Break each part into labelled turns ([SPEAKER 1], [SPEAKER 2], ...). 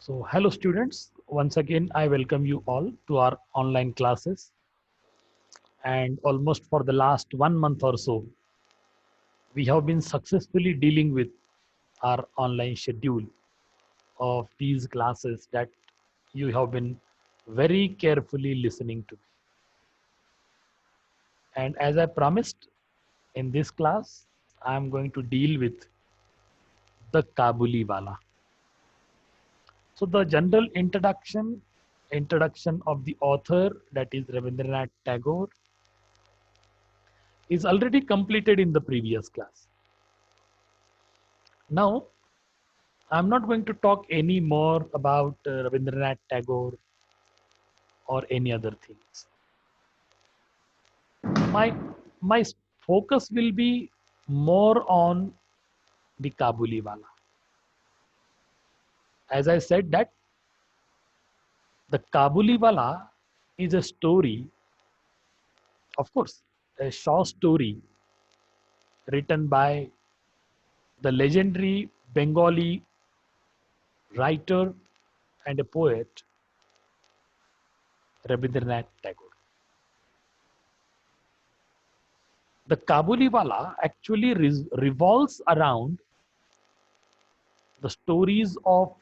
[SPEAKER 1] So, hello students. Once again, I welcome you all to our online classes. And almost for the last 1 month or so, we have been successfully dealing with our online schedule of these classes that you have been very carefully listening to. And as I promised, in this class, I am going to deal with the Kabuli Wala. So the general introduction of the author, that is Rabindranath Tagore, is already completed in the previous class. Now, I'm not going to talk any more about Rabindranath Tagore or any other things. My focus will be more on the Kabuliwala. As I said that the Kabuliwala is a story, of course, a short story written by the legendary Bengali writer and a poet Rabindranath Tagore. The Kabuliwala actually revolves around the stories of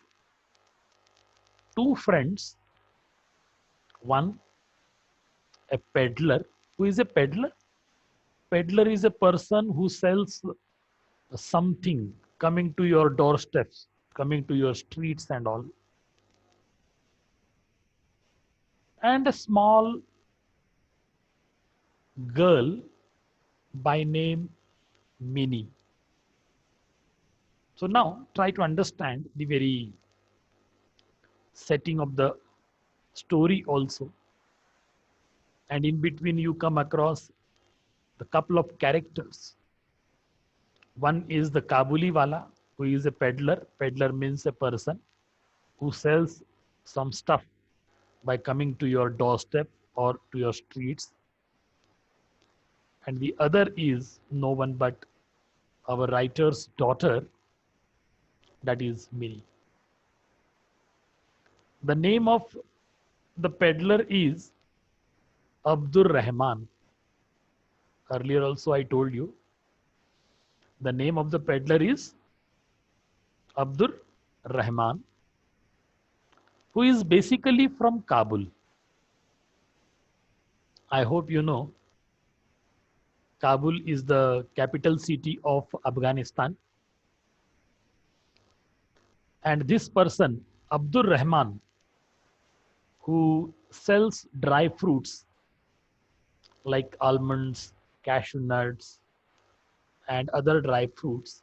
[SPEAKER 1] two friends. One, a peddler. Who is a peddler? Peddler is a person who sells something coming to your doorsteps, coming to your streets and all. And a small girl by name Minnie. So now try to understand the very setting of the story also. And in between you come across the couple of characters. One is the Kabuliwala, who is a peddler. Peddler means a person who sells some stuff by coming to your doorstep or to your streets. And the other is no one but our writer's daughter, that is Minnie. The name of the peddler is Abdur Rahman. Earlier also I told you the name of the peddler is Abdur Rahman, who is basically from Kabul. I hope you know Kabul is the capital city of Afghanistan. And this person, Abdur Rahman, who sells dry fruits like almonds, cashew nuts, and other dry fruits,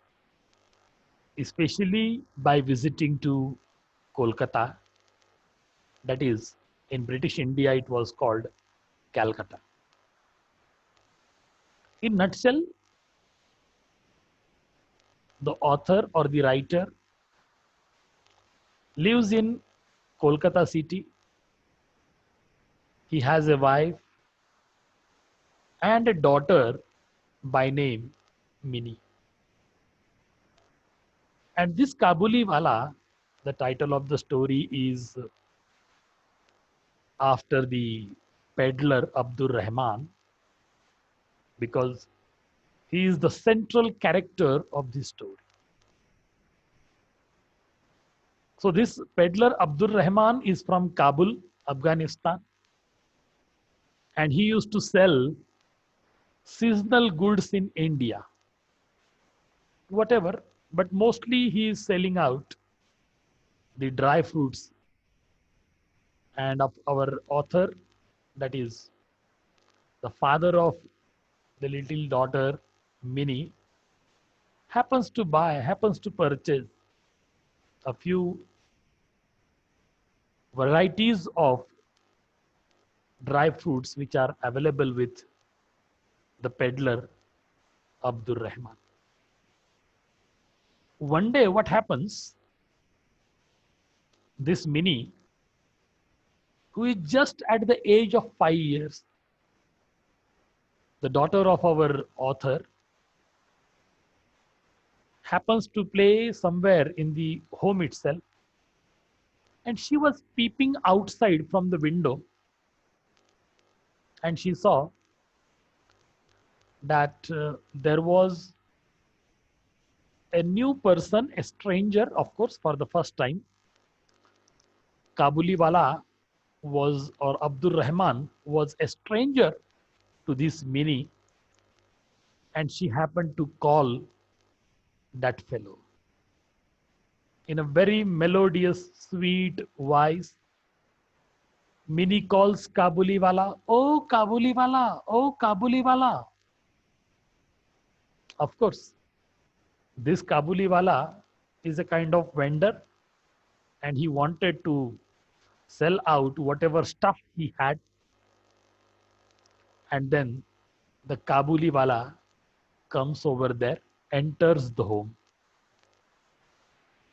[SPEAKER 1] especially by visiting to Kolkata, that is, in British India, it was called Calcutta. In nutshell, the author or the writer lives in Kolkata city. He has a wife and a daughter by name Minnie. And this Kabuliwala, the title of the story is after the peddler Abdur Rahman, because he is the central character of this story. So this peddler Abdur Rahman is from Kabul, Afghanistan, and he used to sell seasonal goods in India. Whatever, but mostly he is selling out the dry fruits. And of our author, that is the father of the little daughter Minnie, happens to purchase a few varieties of dry fruits which are available with the peddler Abdur Rahman. One day, what happens? This Minnie, who is just at the age of 5 years, the daughter of our author, happens to play somewhere in the home itself. And she was peeping outside from the window, and she saw that there was a new person, a stranger, of course, for the first time. Kabuliwala was, or Abdur Rahman was a stranger to this Mini, and she happened to call that fellow in a very melodious, sweet voice. Mini calls Kabuliwala, "Oh Kabuliwala, oh Kabuliwala." Of course, this Kabuliwala is a kind of vendor, and he wanted to sell out whatever stuff he had. And then the Kabuliwala comes over there, enters the home.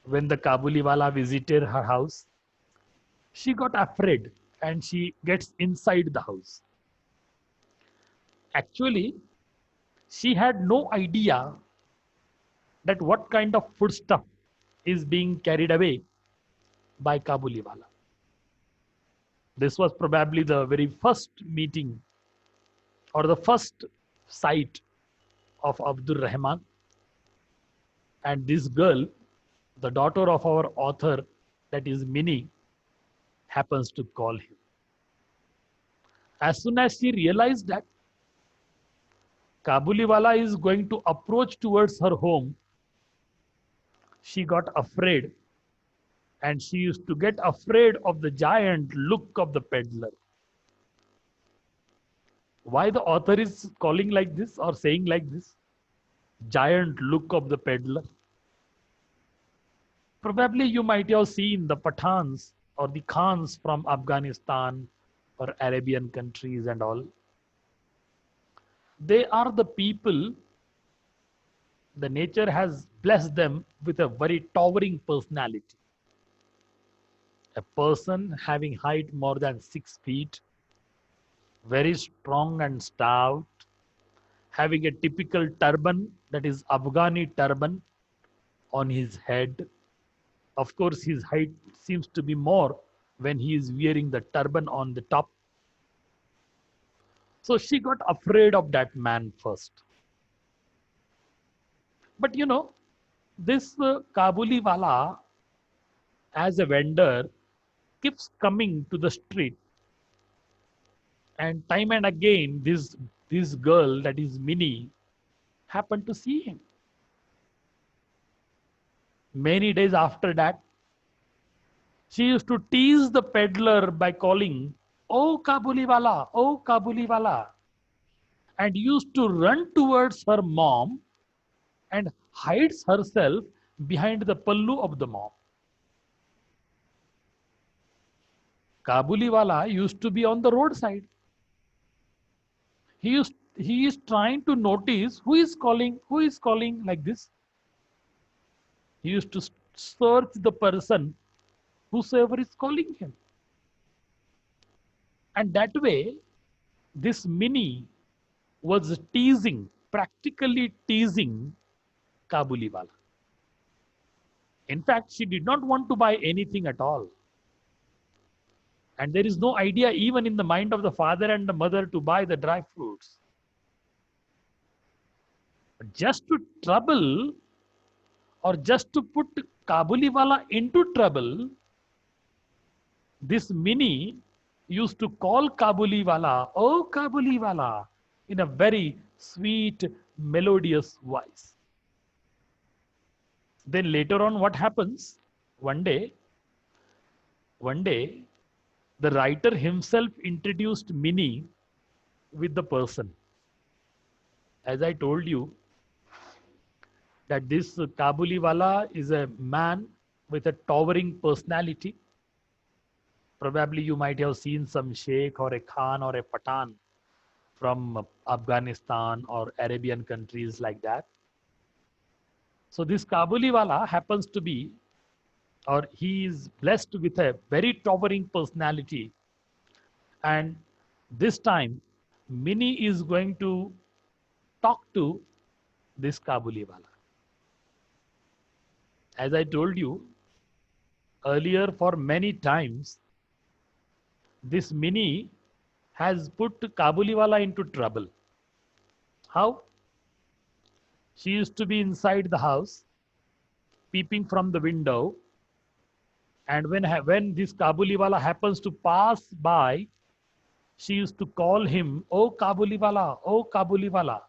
[SPEAKER 1] When the Kabuliwala visited her house, she got afraid and she gets inside the house. Actually, she had no idea that what kind of foodstuff is being carried away by Kabuliwala. This was probably the very first meeting or the first sight of Abdur Rahman. And this girl, the daughter of our author, that is Mini, happens to call him. As soon as she realized that Kabuliwala is going to approach towards her home, she got afraid, and she used to get afraid of the giant look of the peddler. Why the author is calling like this or saying like this? Giant look of the peddler. Probably you might have seen the Pathans or the Khans from Afghanistan or Arabian countries and all. They are the people, the nature has blessed them with a very towering personality. A person having height more than 6 feet, very strong and stout, having a typical turban, that is Afghani turban, on his head. Of course, his height seems to be more when he is wearing the turban on the top. So she got afraid of that man first. But you know, this Kabuliwala, as a vendor, keeps coming to the street, and time and again, this girl, that is Mini, happened to see him. Many days after that, she used to tease the peddler by calling, "Oh Kabuliwala, oh Kabuliwala," and used to run towards her mom and hides herself behind the pallu of the mom. Kabuliwala used to be on the roadside. He is trying to notice who is calling like this. He used to search the person, whosoever is calling him. And that way, this Mini was teasing, practically teasing Kabuliwala. In fact, she did not want to buy anything at all. And there is no idea even in the mind of the father and the mother to buy the dry fruits. But just to trouble or just to put Kabuliwala into trouble, this Mini used to call Kabuliwala, "Oh Kabuliwala," in a very sweet, melodious voice. Then later on, what happens? One day, the writer himself introduced Mini with the person. As I told you, that this Kabuliwala is a man with a towering personality. Probably you might have seen some sheikh or a khan or a pathan from Afghanistan or Arabian countries like that. So this Kabuliwala happens to be, or he is blessed with a very towering personality. And this time, Mini is going to talk to this Kabuliwala. As I told you, earlier for many times, this Mini has put Kabuliwala into trouble. How? She used to be inside the house, peeping from the window, and when this Kabuliwala happens to pass by, she used to call him, "Oh Kabuliwala, oh Kabuliwala."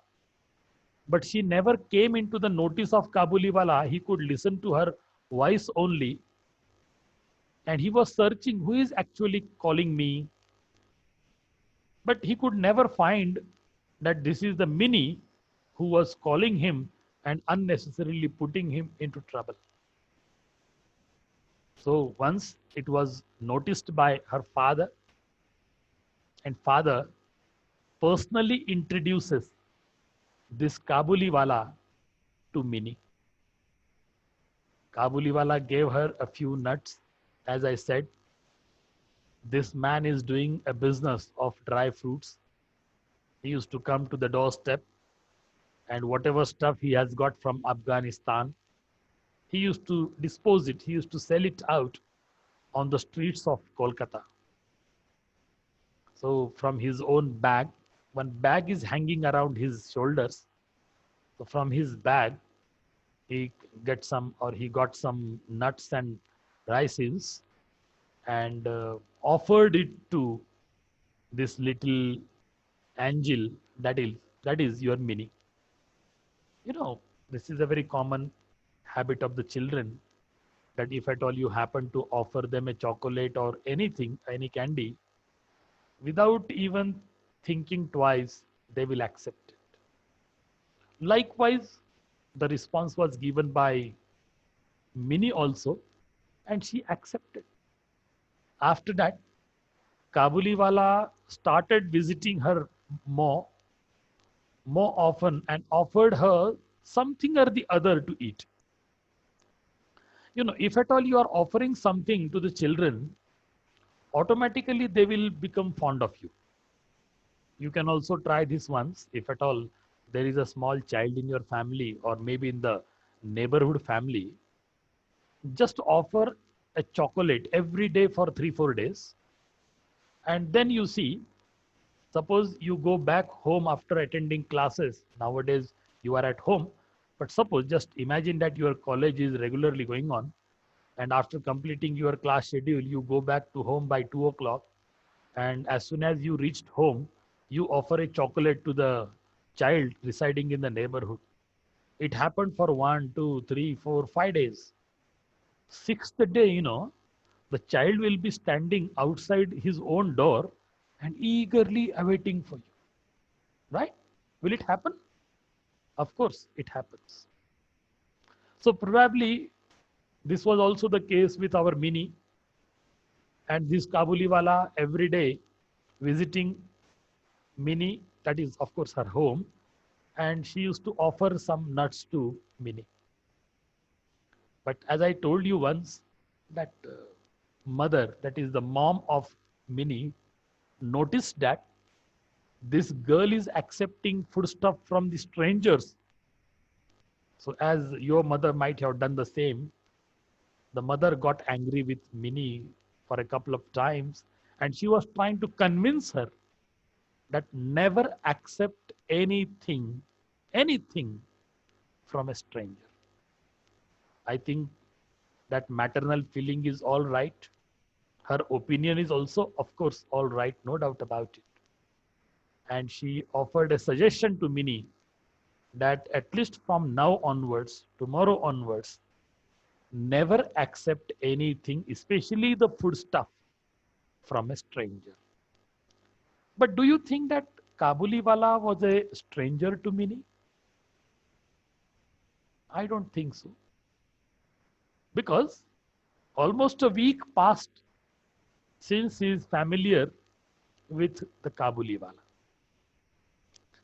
[SPEAKER 1] But she never came into the notice of Kabuliwala. He could listen to her voice only, and he was searching who is actually calling me. But he could never find that this is the Mini who was calling him and unnecessarily putting him into trouble. So once it was noticed by her father, and father personally introduces this Kabuliwala to Mini. Kabuliwala gave her a few nuts. As I said, this man is doing a business of dry fruits. He used to come to the doorstep, and whatever stuff he has got from Afghanistan, he used to dispose it. He used to sell it out on the streets of Kolkata. So from his own bag, one bag is hanging around his shoulders. So from his bag, he he got some nuts and rices, and offered it to this little angel that is your Mini. You know, this is a very common habit of the children, that if at all you happen to offer them a chocolate or anything, any candy, without even thinking twice, they will accept it. Likewise, the response was given by Mini also, and she accepted. After that, Kabuliwala started visiting her more, more often, and offered her something or the other to eat. You know, if at all you are offering something to the children, automatically they will become fond of you. You can also try this once. If at all there is a small child in your family, or maybe in the neighborhood family, just offer a chocolate every day for 3 4 days, and then you see, suppose you go back home after attending classes. Nowadays you are at home, but suppose, just imagine that your college is regularly going on, and after completing your class schedule, you go back to home by 2 o'clock, and as soon as you reached home, you offer a chocolate to the child residing in the neighborhood. It happened for 1 2 3 4 5 days. Sixth day, the child will be standing outside his own door and eagerly awaiting for you. Right? Will it happen? Of course, it happens. So probably this was also the case with our Mini, and this Kabuliwala every day visiting Mini, that is, of course, her home, and she used to offer some nuts to Mini. But as I told you once, that mother, that is the mom of Mini, noticed that this girl is accepting foodstuff from the strangers. So as your mother might have done the same, the mother got angry with Mini for a couple of times, and she was trying to convince her that never accept anything from a stranger. I think that maternal feeling is all right. Her opinion is also, of course, all right, no doubt about it. And she offered a suggestion to Mini that at least from now onwards, tomorrow onwards, never accept anything, especially the food stuff, from a stranger. But do you think that Kabuliwala was a stranger to Mini? I don't think so. Because almost a week passed since he is familiar with the Kabuliwala.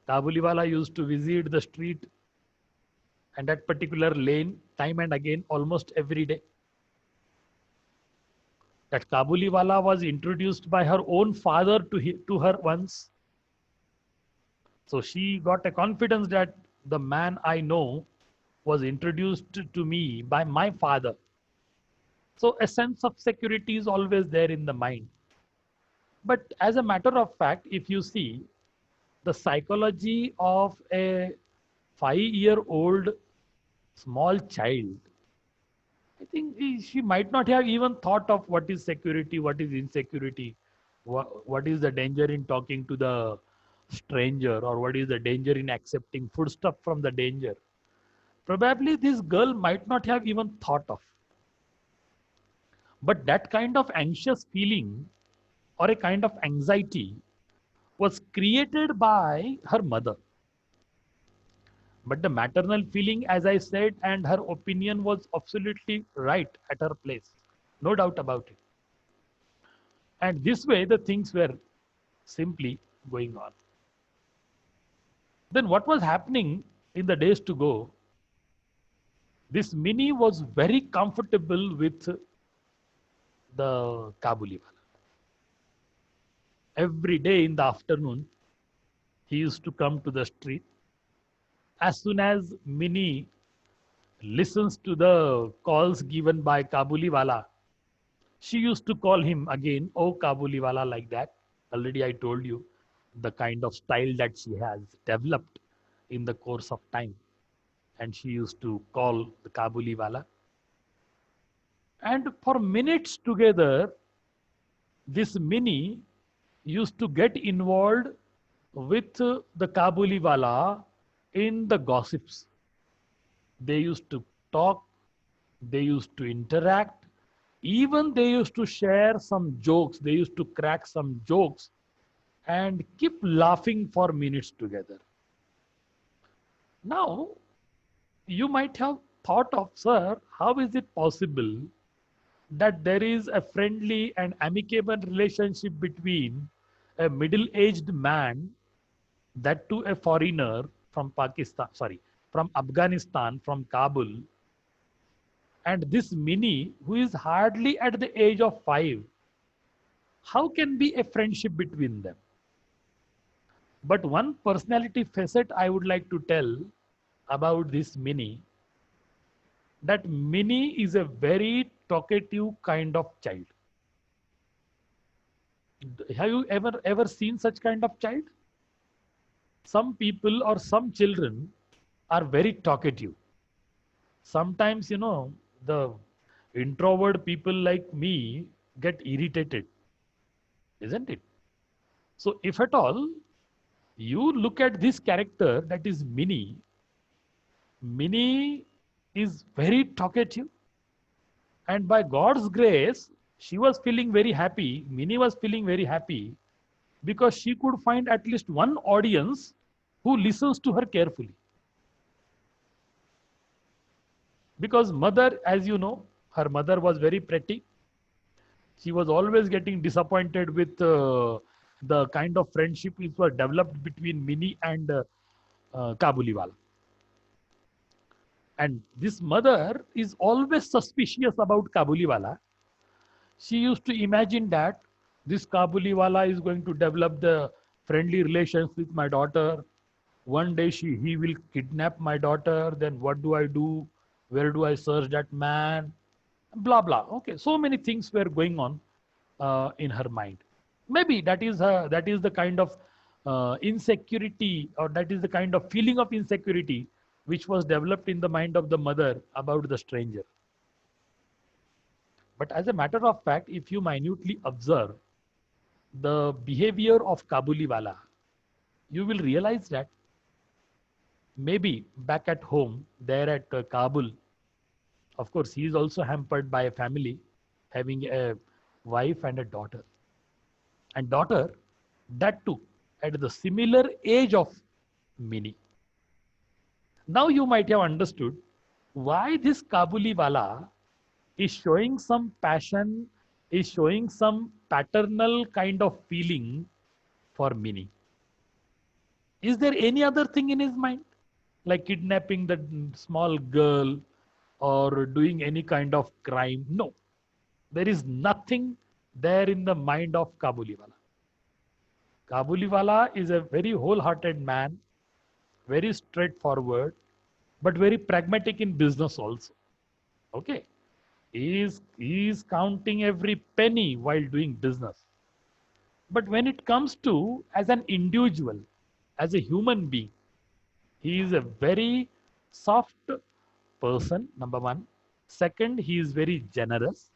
[SPEAKER 1] Kabuliwala used to visit the street and that particular lane time and again, almost every day. That Kabuliwala was introduced by her own father to her once. So she got a confidence that the man I know was introduced to me by my father. So a sense of security is always there in the mind. But as a matter of fact, if you see the psychology of a 5-year-old small child, I think she might not have even thought of what is security, what is insecurity, what is the danger in talking to the stranger, or what is the danger in accepting foodstuff from the danger. Probably this girl might not have even thought of. But that kind of anxious feeling or a kind of anxiety was created by her mother. But the maternal feeling, as I said, and her opinion was absolutely right at her place. No doubt about it. And this way, the things were simply going on. Then, what was happening in the days to go? This Mini was very comfortable with the Kabuliwala. Every day in the afternoon, he used to come to the street. As soon as Mini listens to the calls given by Kabuliwala, she used to call him again, oh Kabuliwala, like that. Already I told you the kind of style that she has developed in the course of time. And she used to call the Kabuliwala. And for minutes together, this Mini used to get involved with the Kabuliwala in the gossips. They used to talk, they used to interact, even they used to share some jokes, they used to crack some jokes and keep laughing for minutes together. Now, you might have thought of, sir, how is it possible that there is a friendly and amicable relationship between a middle-aged man, that to a foreigner from from Afghanistan, from Kabul, and this Mini, who is hardly at the age of 5? How can be a friendship between them? But one personality facet I would like to tell about this Mini, that Mini is a very talkative kind of child. Have you ever seen such kind of child? Some people or some children are very talkative. Sometimes, the introvert people like me get irritated, isn't it? So if at all you look at this character, that is Mini, Mini is very talkative, and by God's grace, she was feeling very happy. Mini was feeling very happy because she could find at least one audience who listens to her carefully. Because mother, as you know, her mother was very pretty. She was always getting disappointed with the kind of friendship which was developed between Mini and Kabuliwala. And this mother is always suspicious about Kabuliwala. She used to imagine that this Kabuliwala is going to develop the friendly relations with my daughter. One day he will kidnap my daughter. Then what do I do? Where do I search that man? Blah blah. Okay, so many things were going on in her mind. Maybe that is the kind of insecurity, or that is the kind of feeling of insecurity which was developed in the mind of the mother about the stranger. But as a matter of fact, if you minutely observe the behavior of Kabuliwala, you will realize that maybe back at home, there at Kabul, of course, he is also hampered by a family, having a wife and a daughter. And daughter, that too, at the similar age of Mini. Now you might have understood why this Kabuliwala is showing some passion, is showing some paternal kind of feeling for Mini. Is there any other thing in his mind? Like kidnapping the small girl or doing any kind of crime? No. There is nothing there in the mind of Kabuliwala. Kabuliwala is a very wholehearted man, very straightforward, but very pragmatic in business also. Okay. He is counting every penny while doing business. But when it comes to as an individual, as a human being, he is a very soft person, number one. Second, he is very generous.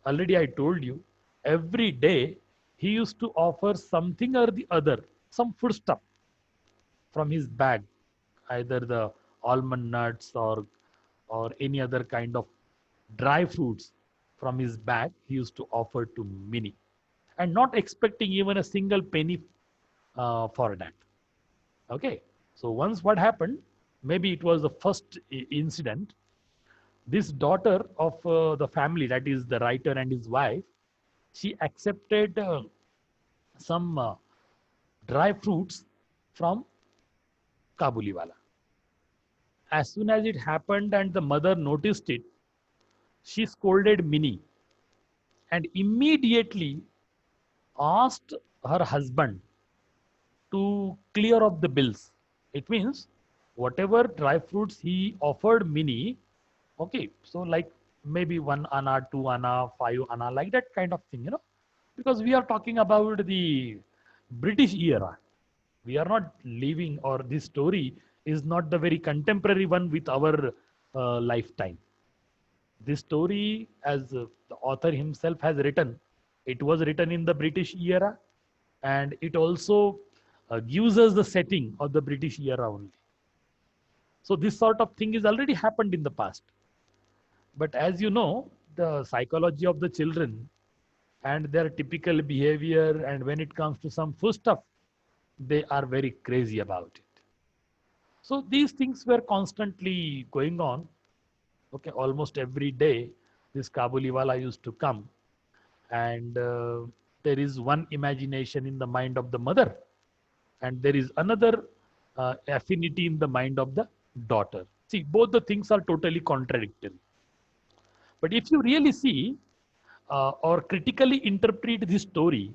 [SPEAKER 1] Already I told you, every day he used to offer something or the other, some food stuff from his bag, either the almond nuts or any other kind of dry fruits from his bag he used to offer to Minnie, and not expecting even a single penny for that. Okay, so once what happened, maybe it was the first incident. This daughter of the family, that is the writer and his wife, she accepted some dry fruits from Kabuliwala. As soon as it happened and the mother noticed it, she scolded Minnie and immediately asked her husband to clear up the bills. It means whatever dry fruits he offered Minnie, okay, so like maybe 1 anna, 2 anna, 5 anna, like that kind of thing, because we are talking about the British era. We are not living, or this story is not the very contemporary one with our lifetime. This story, as the author himself has written, it was written in the British era, and it also gives us the setting of the British era only. So this sort of thing is already happened in the past. But as you know, the psychology of the children and their typical behavior, and when it comes to some food stuff, they are very crazy about it. So these things were constantly going on. Okay, almost every day, this Kabuliwala used to come, and there is one imagination in the mind of the mother, and there is another affinity in the mind of the daughter. See, both the things are totally contradictory. But if you really see or critically interpret this story,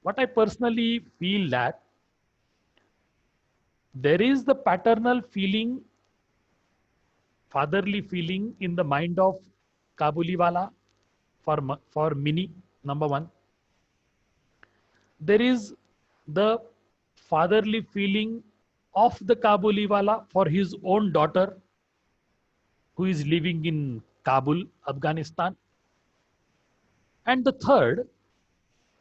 [SPEAKER 1] what I personally feel that there is the paternal feeling, fatherly feeling in the mind of Kabuliwala for Minnie, number one. There is the fatherly feeling of the Kabuliwala for his own daughter who is living in Kabul, Afghanistan. And the third,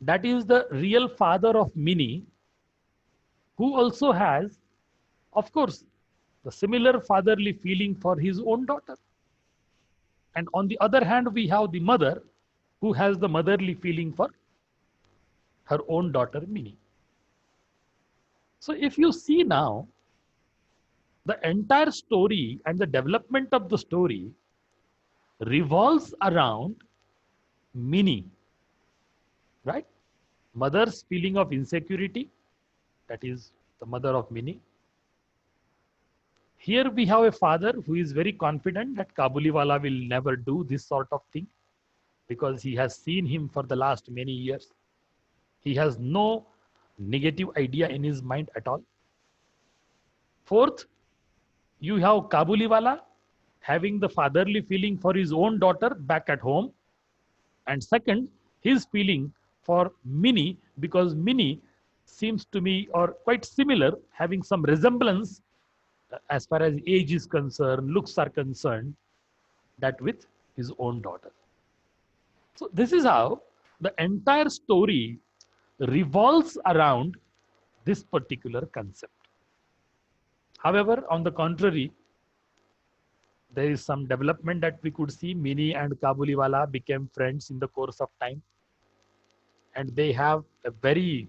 [SPEAKER 1] that is the real father of Minnie, who also has, of course, the similar fatherly feeling for his own daughter. And on the other hand, we have the mother who has the motherly feeling for her own daughter, Minnie. So if you see now, the entire story and the development of the story revolves around Minnie, right? Mother's feeling of insecurity, that is the mother of Minnie. Here we have a father who is very confident that Kabuliwala will never do this sort of thing because he has seen him for the last many years. He has no negative idea in his mind at all. Fourth, you have Kabuliwala having the fatherly feeling for his own daughter back at home. And second, his feeling for Minnie, because Minnie seems to me or quite similar, having some resemblance as far as age is concerned, looks are concerned, that with his own daughter. So this is how the entire story revolves around this particular concept. However, on the contrary, there is some development that we could see. Minnie and Kabuliwala became friends in the course of time, and they have a very,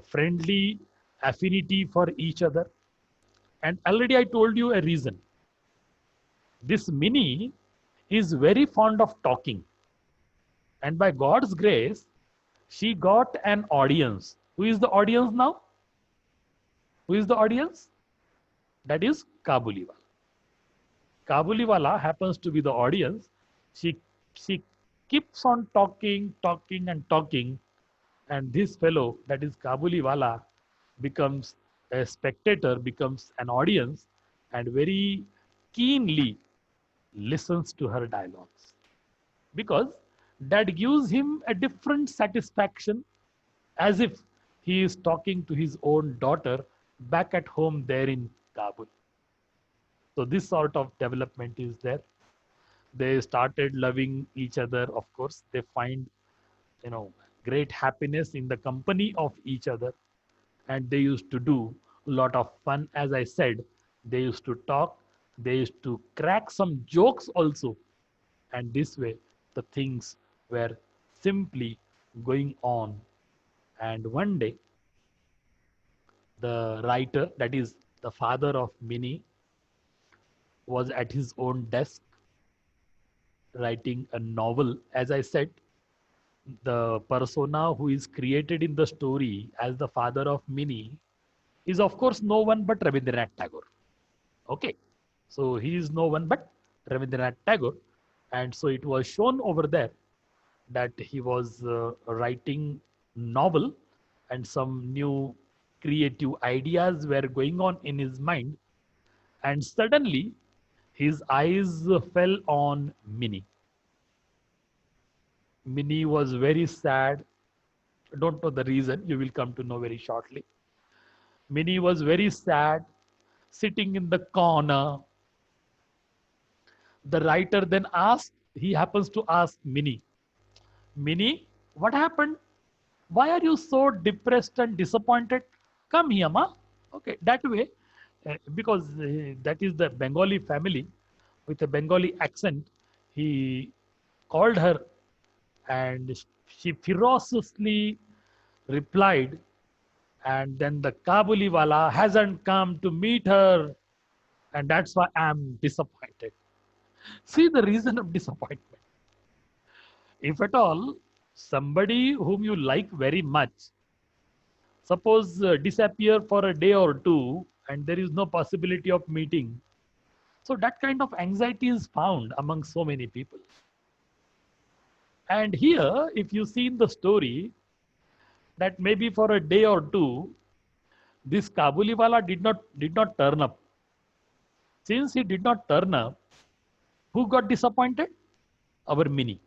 [SPEAKER 1] friendly affinity for each other. And already I told you a reason. This Minnie is very fond of talking, and by God's grace, she got an audience. Who is the audience now? Who is the audience? That is Kabuliwala. Kabuliwala happens to be the audience. She keeps on talking, talking, and talking, and this fellow, that is Kabuliwala, becomes a spectator, becomes an audience, and very keenly listens to her dialogues. because that gives him a different satisfaction, as if he is talking to his own daughter back at home there in Kabul. So this sort of development is there. They started loving each other. Of course, they find, you know, great happiness in the company of each other, and they used to do a lot of fun. As I said, they used to talk, they used to crack some jokes also, and this way the things were simply going on. And one day, the writer, that is the father of Minnie, was at his own desk writing a novel. As I said, the persona who is created in the story as the father of Minnie is, of course, no one but Rabindranath Tagore. Okay, so he is no one but Rabindranath Tagore, and so it was shown over there that he was writing novel, and some new creative ideas were going on in his mind, and suddenly his eyes fell on Minnie. Minnie was very sad. Don't know the reason. You will come to know very shortly. Minnie was very sad, sitting in the corner. The writer then asks, he happens to ask Minnie, Minnie, what happened? Why are you so depressed and disappointed? Come here, ma. Okay, that way, because that is the Bengali family with a Bengali accent, he called her, and she ferociously replied, and then the Kabuliwala hasn't come to meet her, and that's why I'm disappointed. See the reason of disappointment. If at all somebody whom you like very much, suppose disappear for a day or two, and there is no possibility of meeting, so that kind of anxiety is found among so many people. And here, if you see in the story, that maybe for a day or two, this Kabuliwala did not turn up. Since he did not turn up, who got disappointed? Our Minnie.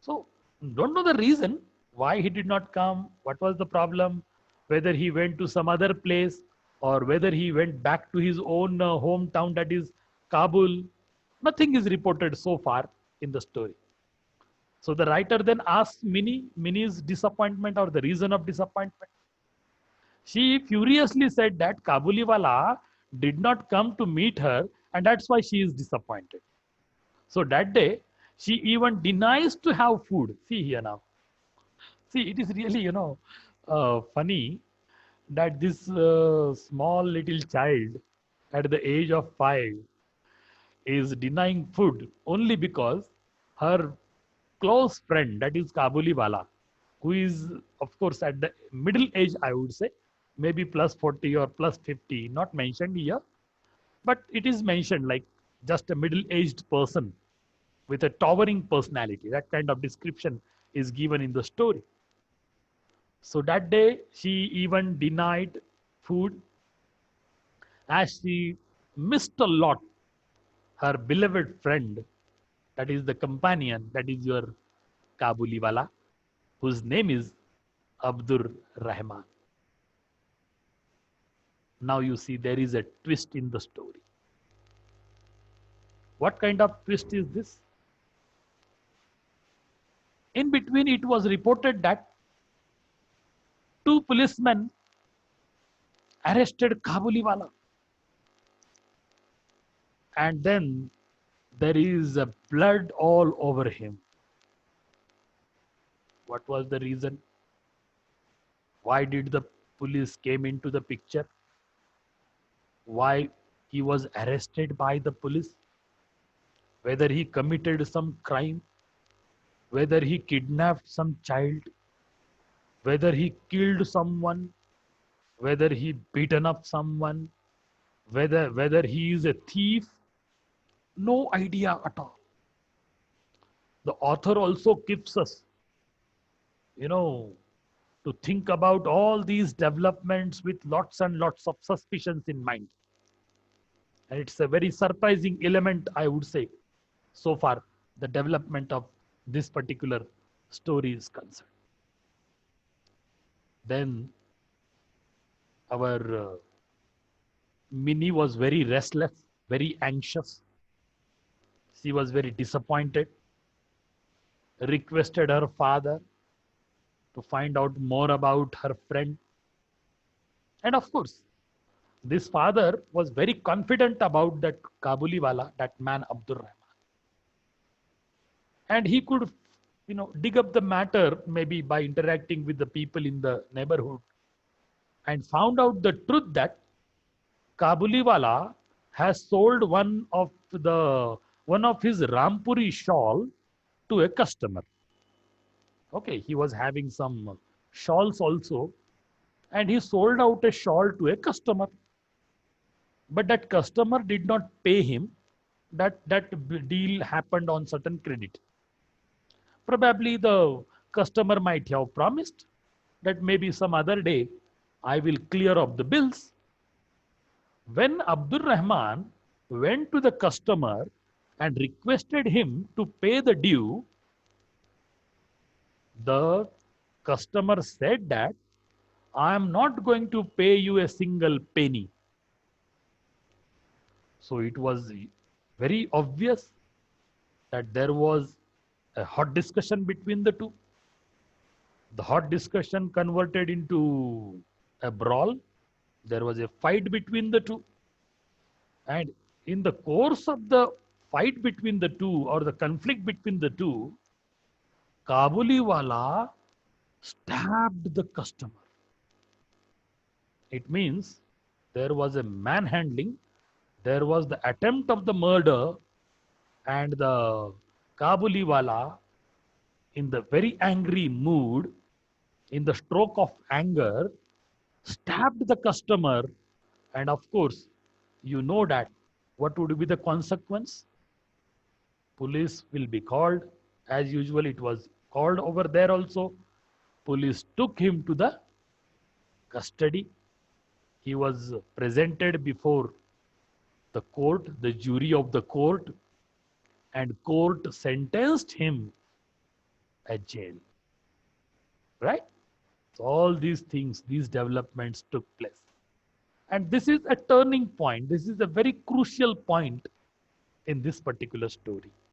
[SPEAKER 1] So don't know the reason why he did not come, what was the problem, whether he went to some other place or whether he went back to his own hometown, that is Kabul. Nothing is reported so far in the story. So the writer then asks Minnie's disappointment or the reason of disappointment. She furiously said that Kabuliwala did not come to meet her, and that's why she is disappointed. So that day, she even denies to have food. See here now. See, it is really, funny that this small little child at the age of 5 is denying food only because her close friend, that is Kabuliwala, who is, of course, at the middle age, I would say, maybe plus 40 or plus 50, not mentioned here, but it is mentioned like just a middle aged person with a towering personality. That kind of description is given in the story. So that day, she even denied food as she missed a lot her beloved friend, that is the companion, that is your Kabuliwala, whose name is Abdur Rahman. Now you see there is a twist in the story. What kind of twist is this? In between, it was reported that two policemen arrested Kabuliwala. And then there is a blood all over him. What was the reason? Why did the police came into the picture? Why he was arrested by the police? Whether he committed some crime, whether he kidnapped some child, whether he killed someone, whether he beaten up someone, whether he is a thief, no idea at all. The author also keeps us, you know, to think about all these developments with lots and lots of suspicions in mind. And it's a very surprising element, I would say, so far the development of this particular story is concerned. Then our Minnie was very restless, very anxious. She was very disappointed, requested her father to find out more about her friend. And of course, this father was very confident about that Kabuliwala, that man Abdur Rahman. And he could, dig up the matter maybe by interacting with the people in the neighborhood and found out the truth that Kabuliwala has sold one of his Rampuri shawl to a customer. Okay, he was having some shawls also, and he sold out a shawl to a customer. But that customer did not pay him. That deal happened on certain credit. Probably the customer might have promised that maybe some other day I will clear up the bills. When Abdur Rahman went to the customer and requested him to pay the due, the customer said that I am not going to pay you a single penny. So it was very obvious that there was a hot discussion between the two. The hot discussion converted into a brawl. There was a fight between the two. And in the course of the fight between the two or the conflict between the two, Kabuliwala stabbed the customer. It means there was a manhandling, there was the attempt of the murder, and the Kabuliwala, in the very angry mood, in the stroke of anger, stabbed the customer. And of course, you know that what would be the consequence? Police will be called. As usual, it was called over there also. Police took him to the custody. He was presented before the court, the jury of the court, and court sentenced him at jail. Right? So all these things, these developments took place. And this is a turning point. This is a very crucial point in this particular story.